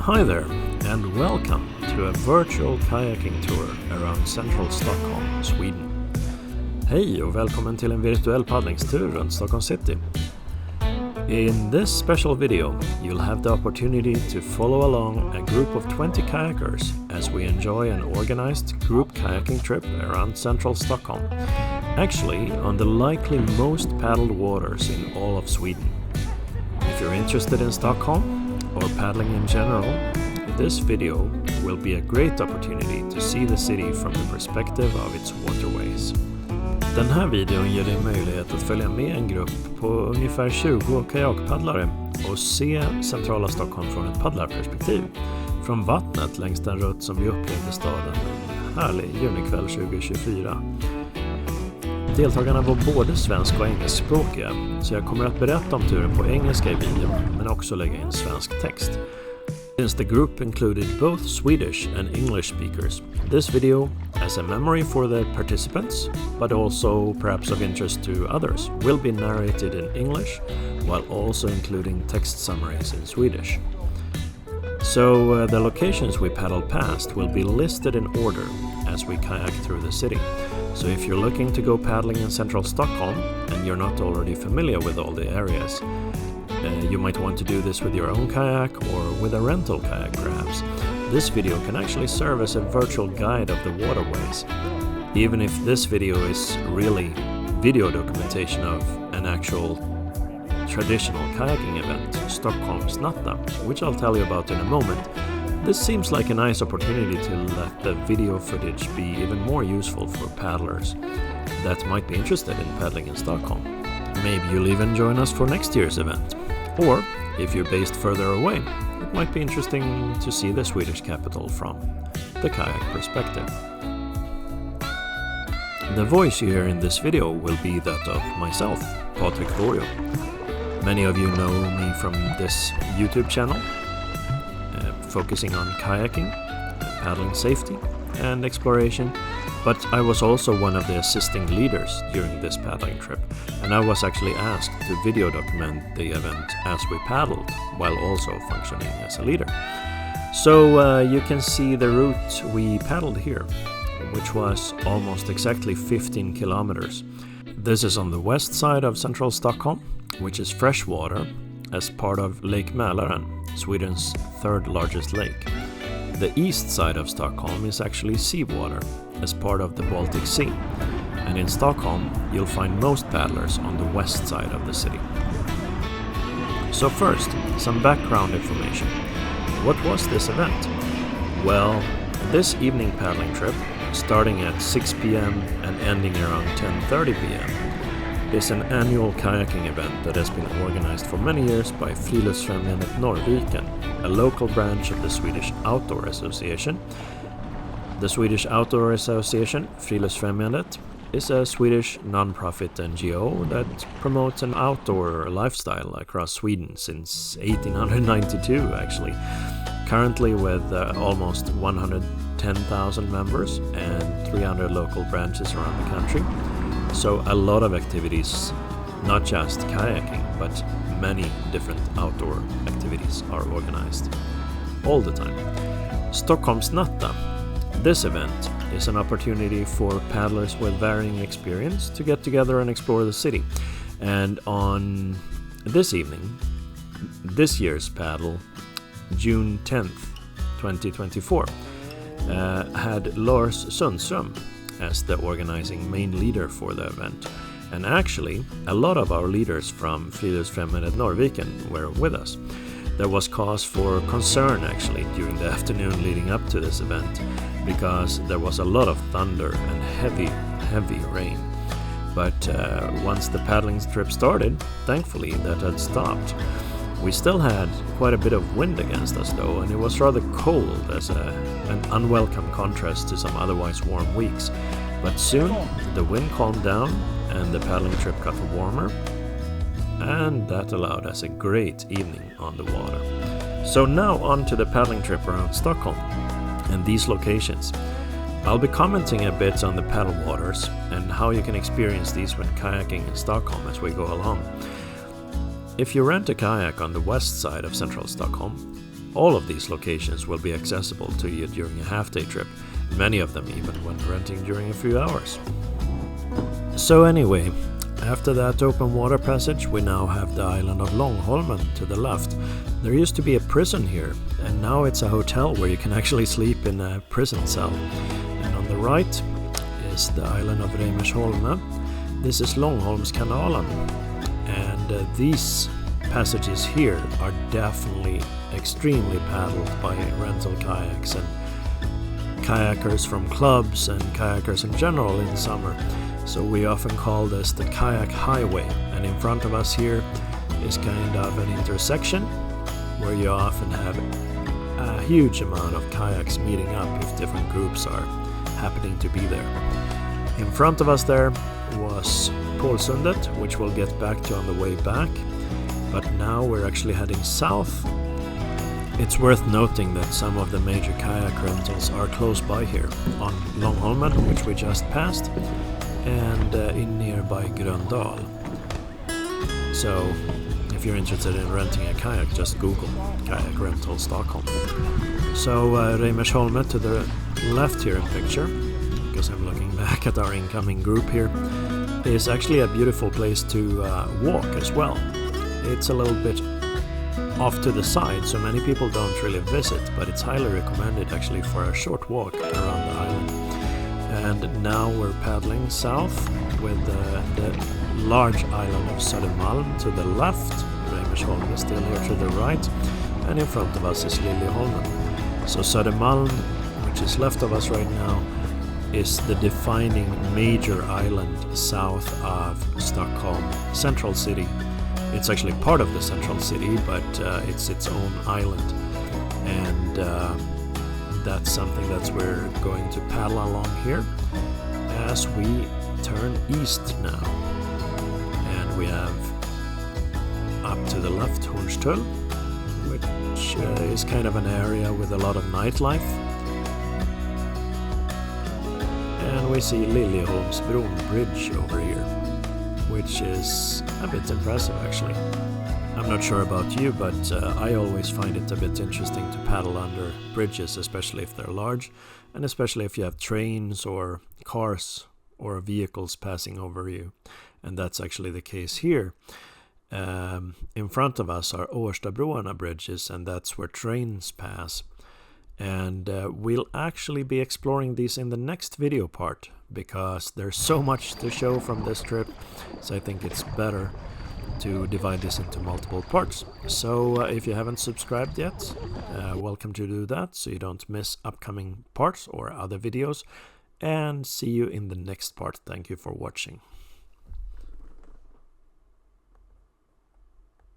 Hi there, and welcome to a virtual kayaking tour around central Stockholm, Sweden. Hej och välkommen till en virtuell paddlingstur runt Stockholm City. In this special video, you'll have the opportunity to follow along a group of 20 kayakers as we enjoy an organized group kayaking trip around central Stockholm, actually on the likely most paddled waters in all of Sweden. If you're interested in Stockholm, or paddling in general, this video will be a great opportunity to see the city from the perspective of its waterways. Den här videon ger dig möjlighet att följa med en grupp på ungefär 20 kajakpaddlare och se centrala Stockholm från ett paddlarperspektiv. Från vattnet längs den rutt som vi upplevde staden en härlig junikväll 2024. Deltagarna var både svensk och engelskspråkiga, så jag kommer att berätta om turen på engelska i videon, men också lägga in svensk text. Since the group included both Swedish and English speakers, this video, as a memory for the participants, but also perhaps of interest to others, will be narrated in English, while also including text summaries in Swedish. So the locations we paddled past will be listed in order as we kayak through the city. So if you're looking to go paddling in central Stockholm and you're not already familiar with all the areas, you might want to do this with your own kayak or with a rental kayak perhaps. This video can actually serve as a virtual guide of the waterways, even if this video is really video documentation of an actual traditional kayaking event, Stockholmsnatta, which I'll tell you about in a moment. This seems like a nice opportunity to let the video footage be even more useful for paddlers that might be interested in paddling in Stockholm. Maybe you'll even join us for next year's event. Or, if you're based further away, it might be interesting to see the Swedish capital from the kayak perspective. The voice you hear in this video will be that of myself, Patrik Vorio. Many of you know me from this YouTube channel, focusing on kayaking, paddling safety and exploration, but I was also one of the assisting leaders during this paddling trip, and I was actually asked to video document the event as we paddled, while also functioning as a leader. So you can see the route we paddled here, which was almost exactly 15 kilometers. This is on the west side of central Stockholm, which is freshwater as part of Lake Mälaren, Sweden's third largest lake. The east side of Stockholm is actually seawater as part of the Baltic Sea, and in Stockholm you'll find most paddlers on the west side of the city. So first, some background information. What was this event? Well, this evening paddling trip, starting at 6 p.m. and ending around 10:30 p.m., is an annual kayaking event that has been organized for many years by Friluftsfrämjandet Norrviken, a local branch of the Swedish Outdoor Association. The Swedish Outdoor Association, Friluftsfrämjandet, is a Swedish non-profit NGO that promotes an outdoor lifestyle across Sweden since 1892 actually, currently with almost 110,000 members and 300 local branches around the country. So a lot of activities, not just kayaking, but many different outdoor activities are organized all the time. Stockholmsnatta. This event is an opportunity for paddlers with varying experience to get together and explore the city. And on this evening, this year's paddle, June 10th, 2024, had Lars Sundström as the organizing main leader for the event. And actually, a lot of our leaders from Friluftsfrämjandet Norrviken were with us. There was cause for concern actually during the afternoon leading up to this event, because there was a lot of thunder and heavy rain. But once the paddling trip started, thankfully that had stopped. We still had quite a bit of wind against us though, and it was rather cold as an unwelcome contrast to some otherwise warm weeks. But soon the wind calmed down and the paddling trip got warmer, and that allowed us a great evening on the water. So now on to the paddling trip around Stockholm and these locations. I'll be commenting a bit on the paddle waters and how you can experience these when kayaking in Stockholm as we go along. If you rent a kayak on the west side of central Stockholm, All of these locations will be accessible to you during a half-day trip, many of them even when renting during a few hours. So anyway, after that open water passage, we now have the island of Långholmen to the left. There used to be a prison here, and now it's a hotel where you can actually sleep in a prison cell. And on the right is the island of Reimersholme. This is Långholmskanalen, and these passages here are definitely extremely paddled by rental kayaks and kayakers from clubs and kayakers in general in summer. So we often call this the kayak highway, and in front of us here is kind of an intersection where you often have a huge amount of kayaks meeting up if different groups are happening to be there. In front of us there was Pålsundet, which we'll get back to on the way back, but now we're actually heading south. It's worth noting that some of the major kayak rentals are close by here, on Långholmen, which we just passed, and in nearby Gröndal. So if you're interested in renting a kayak, just Google kayak rental Stockholm. So Reimersholme to the left here in picture, because I'm looking back at our incoming group here, is actually a beautiful place to walk as well. It's a little bit off to the side, so many people don't really visit, but it's highly recommended actually for a short walk around the island. And now we're paddling south with the large island of Södermalm to the left. Reimersholm is still here to the right, and in front of us is Liljeholmen. So Södermalm, which is left of us right now, is the defining major island south of Stockholm central city. It's actually part of the central city, but it's its own island, and that's something that we're going to paddle along here as we turn east now. And we have up to the left Hornstull, which is kind of an area with a lot of nightlife. And we see Liljeholmsbron Bridge over here, which is a bit impressive actually. I'm not sure about you, but I always find it a bit interesting to paddle under bridges, especially if they're large, and especially if you have trains or cars or vehicles passing over you. And that's actually the case here. In front of us are Årstabroarna bridges, and that's where trains pass. And we'll actually be exploring these in the next video part, because there's so much to show from this trip, so I think it's better to divide this into multiple parts. So if you haven't subscribed yet, welcome to do that so you don't miss upcoming parts or other videos, and see you in the next part. Thank you for watching.